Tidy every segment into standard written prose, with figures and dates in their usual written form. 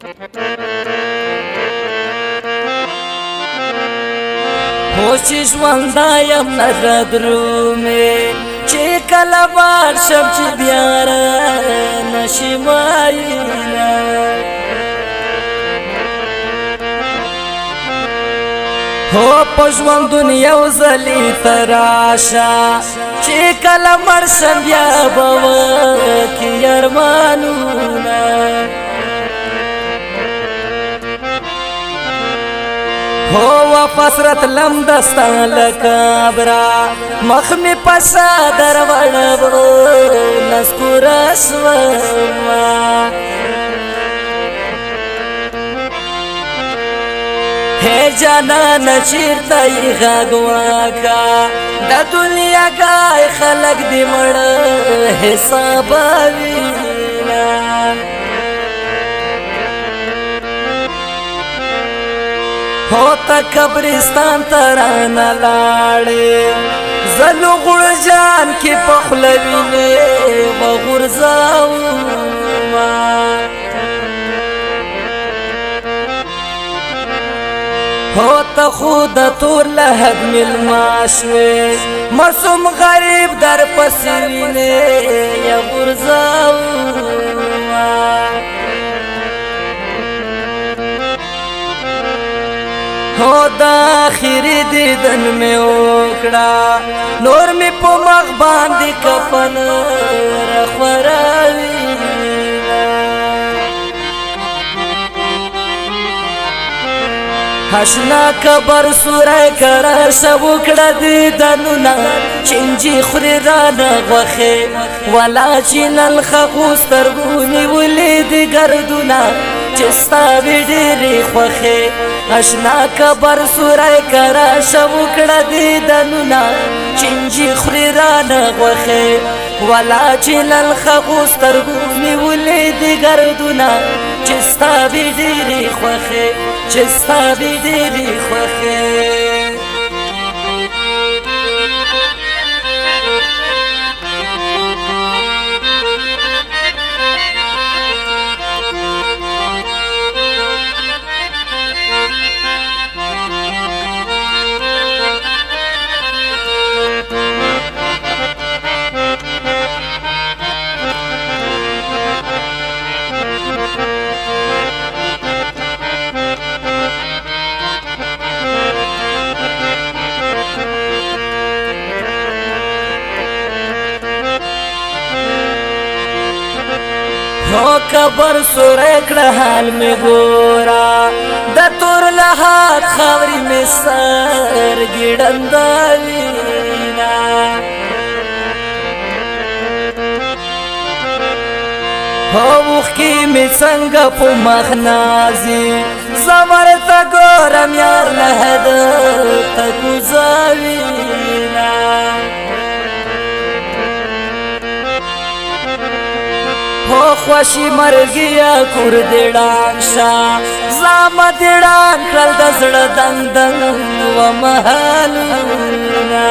होश ژوندی یم نه درومې چې کله بار شم چې بیا رانشي ماینه هو په ژوندون یو ځلې ته راشه چې کله مړ شم بیا به وکړي ارمانونه هو واپس راتلم دستا لکابرا مخ می پسا در وړو نسکور اسوما ہے جانا نچیرتا ی غاگواکا د دنیا گای خلق دی مړ حساب وینا ہوتا قبرستان ترانا لاړې زلو غړ جان کې پخلوینه وغورځاو ما ہوتا خود تور لهد ملماشوي مسوم غریب در پسوینه یا غورځاو ما هو دا آخری دیدن میں اوکڑا نور میں پو مغ باندی کفن رخوراوینا حشنا کبر سورائی کرا شوکڑا دیدنونا چنجی خوری رانا غوخی ولا چینل خخوز ترگونی ولی دی گردونا چستا بی دیری خوخی اشنا کبر سورائی کرا شوکڑا دیدنونا چنجی خوری رانا غوخی ولا چینل خخوز ترگونی ولی دی گردونا چستا بی دیری خوخی چستا بی دیری خوخی ہو کبر سوریکڑا حال میں گورا دا تور لحات خاوری میں سر گیڑنداوینا ہو وخی میں سنگا پو مخنازی زمرتا گورم یار لحد تکوزاوینا ہو خوشی مرگیا کور دیڑان شا زام دیڑان کرل دزڑ دنگ دنگ و محلونا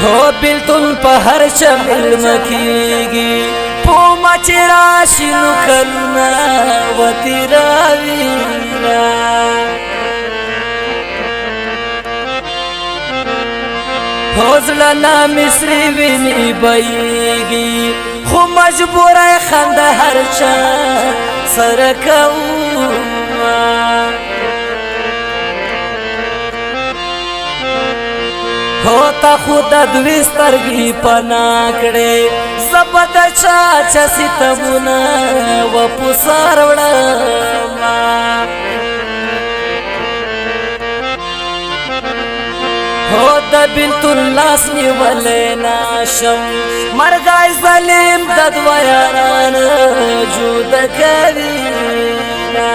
ہو بلتن پا ہر شمل مکیگی پوما چراشی نکلنا و تیراوینا حوصلہ نا مصری وینی بایگی خو مجبور ہے خند ہر چا سرکوما ہوتا خدا دوسترگی پناکڑے زبد چاچا ستمونا و پسار وڑاما ہو دا بنت اللاس نیولے ناشم مرگای ظلیم دد ویاران جود کرینا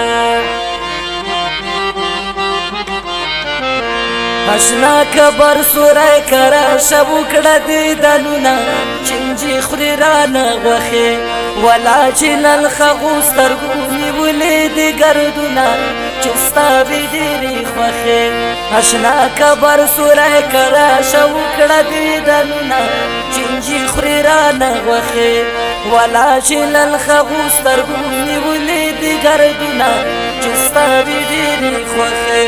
اشنا کبر سورائی کرا شبوکڑا دیدنونا چنجی خوری رانا غوخی ولا چینل خغوز ترگونی ولی دی گردونا چې ستا وي ډېرې خوښې اشنا کبر سوری کراشه وکړه دیدنونه چینجي خوري رانه غوښې ولا چې له الخغو سترګو نیولې دي ګردونه چې ستا وي ډېرې خوښې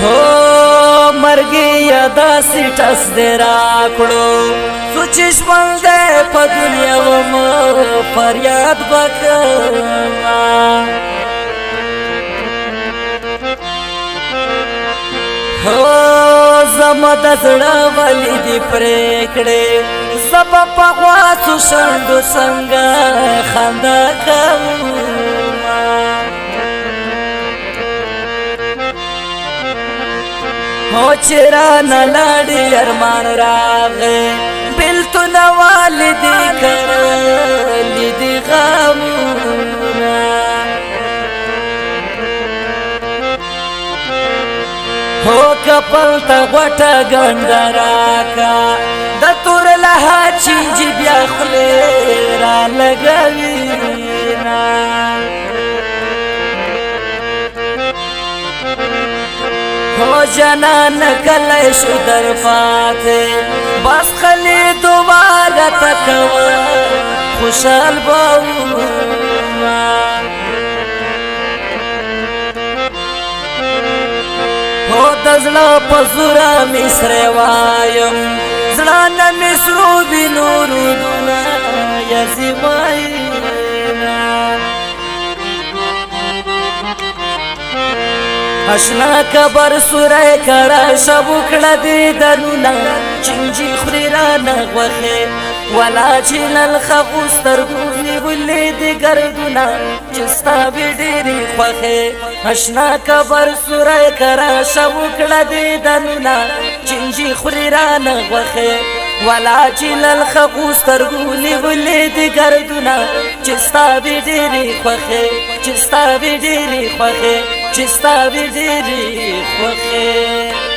हो مرګي یادا سټس دې راکړو سوچ ژوند په دنیا وم فریاد وکما هو زما د زړه ولې دې پرېکړې زما په غواسو شندو څنګه خندا کوما हो चिराना लाड़ी अरमान रागे बिल तो नवालिदी कर लिदी गामुना हो कपल तगवटा गंडरा का दतुर लहा चीज ब्याखले रा लगवीना हो जनान कले शुदर पाते बस खली दोबारा तकवा खुशहाल बाऊमा हो दजला पजुरा मिसरे वायम जला न मिसरू भी नूरू दुना यजिमाईना اشنا کبر سوری کراشه وکړه دیدنونه چینجي خوري رانه غوښې ولا چې له الخغو سترګو نیولې دي ګردونه چې ستا وي ډېرې خوښې اشنا کبر سوری کراشه وکړه دیدنونه چینجي خوري رانه غوښې ولا چې له الخغو سترګو نیولې دي ګردونه چې ستا وي ډېرې خوښې چې ستا وي ډېرې خوښې چې ستا وي ډېرې خوښې